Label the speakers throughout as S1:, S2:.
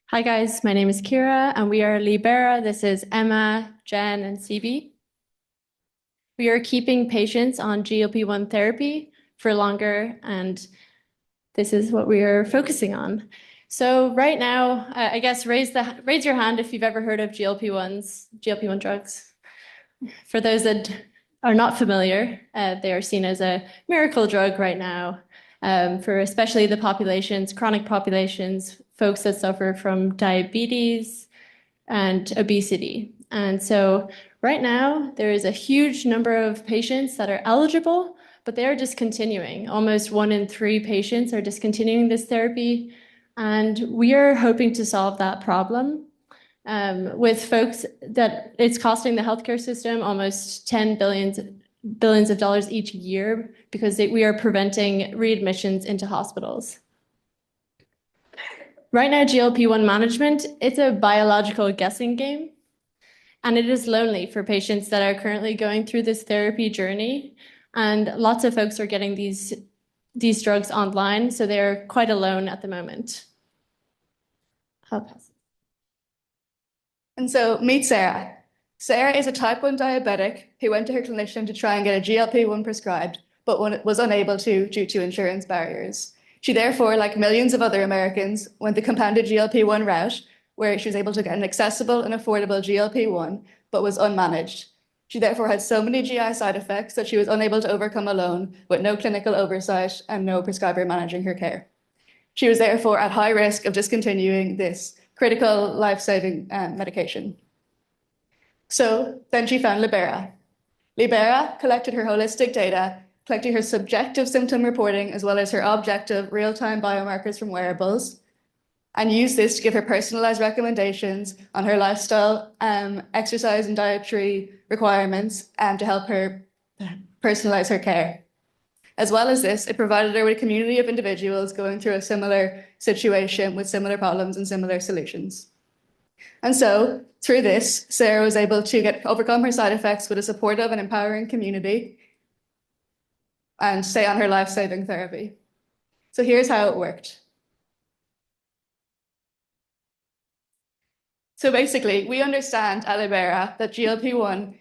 S1: Hi guys, my name is Kira and we are Libera. This is Emma, Jen, and CB. We are keeping patients on GLP-1 therapy for longer, and this is what we are focusing on. So right now, I guess raise your hand if you've ever heard of GLP-1 drugs. For those that are not familiar, they are seen as a miracle drug right now, for especially the populations, chronic populations, folks that suffer from diabetes and obesity. And so right now, there is a huge number of patients that are eligible, but they are discontinuing. Almost 1 in 3 patients are discontinuing this therapy. And we are hoping to solve that problem with folks that it's costing the healthcare system almost billions of dollars each year because we are preventing readmissions into hospitals. Right now, GLP-1 management, it's a biological guessing game, and it is lonely for patients that are currently going through this therapy journey. And lots of folks are getting these drugs online, so they're quite alone at the moment. I'll pass.
S2: And so meet Sarah. Sarah is a type 1 diabetic who went to her clinician to try and get a GLP-1 prescribed, but was unable to due to insurance barriers. She therefore, like millions of other Americans, went the compounded GLP-1 route, where she was able to get an accessible and affordable GLP-1, but was unmanaged. She therefore had so many GI side effects that she was unable to overcome alone, with no clinical oversight and no prescriber managing her care. She was therefore at high risk of discontinuing this critical life-saving medication. So then she found Libera. Libera collected her holistic data, collecting her subjective symptom reporting as well as her objective real-time biomarkers from wearables, and used this to give her personalized recommendations on her lifestyle, exercise and dietary requirements, and to help her personalize her care. As well as this, it provided her with a community of individuals going through a similar situation with similar problems and similar solutions. And so, through this, Sarah was able to overcome her side effects with a supportive and empowering community and stay on her life-saving therapy. So here's how it worked. So basically, we understand at Libera that GLP-1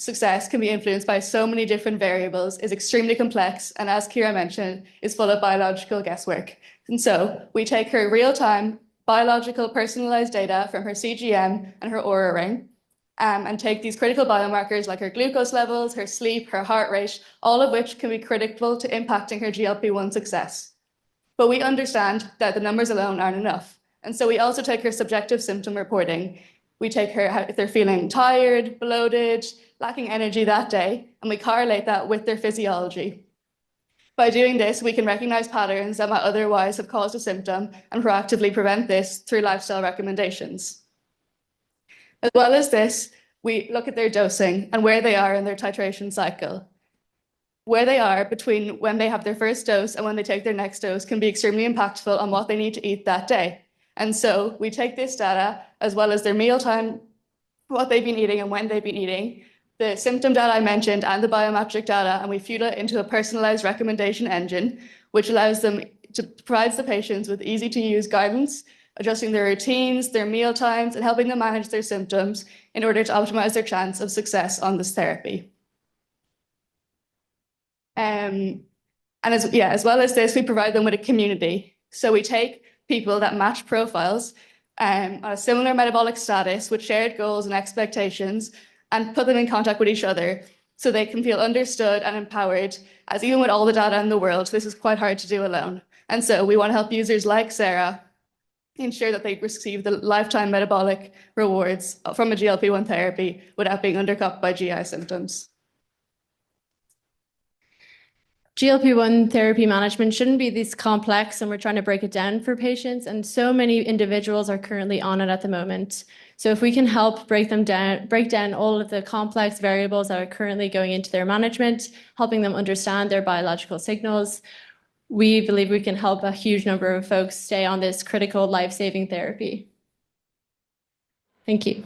S2: success can be influenced by so many different variables, is extremely complex, and as Kira mentioned, is full of biological guesswork. And so we take her real-time biological personalized data from her CGM and her Aura ring, and take these critical biomarkers like her glucose levels, her sleep, her heart rate, all of which can be critical to impacting her GLP-1 success. But we understand that the numbers alone aren't enough. And so we also take her subjective symptom reporting. We take her if they're feeling tired, bloated, lacking energy that day, and we correlate that with their physiology. By doing this, we can recognize patterns that might otherwise have caused a symptom and proactively prevent this through lifestyle recommendations. As well as this, we look at their dosing and where they are in their titration cycle. Where they are between when they have their first dose and when they take their next dose can be extremely impactful on what they need to eat that day. And so we take this data, as well as their mealtime, what they've been eating and when they've been eating, the symptom data I mentioned and the biometric data, and we feed it into a personalized recommendation engine, which allows them to provide the patients with easy to use guidance, adjusting their routines, their meal times, and helping them manage their symptoms in order to optimize their chance of success on this therapy. And as well as this, we provide them with a community. So we take people that match profiles on a similar metabolic status with shared goals and expectations and put them in contact with each other so they can feel understood and empowered, as even with all the data in the world, this is quite hard to do alone. And so we want to help users like Sarah ensure that they receive the lifetime metabolic rewards from a GLP-1 therapy without being undercut by GI symptoms.
S1: GLP-1 therapy management shouldn't be this complex, and we're trying to break it down for patients, and so many individuals are currently on it at the moment. So if we can help break down all of the complex variables that are currently going into their management, helping them understand their biological signals, we believe we can help a huge number of folks stay on this critical life-saving therapy. Thank you.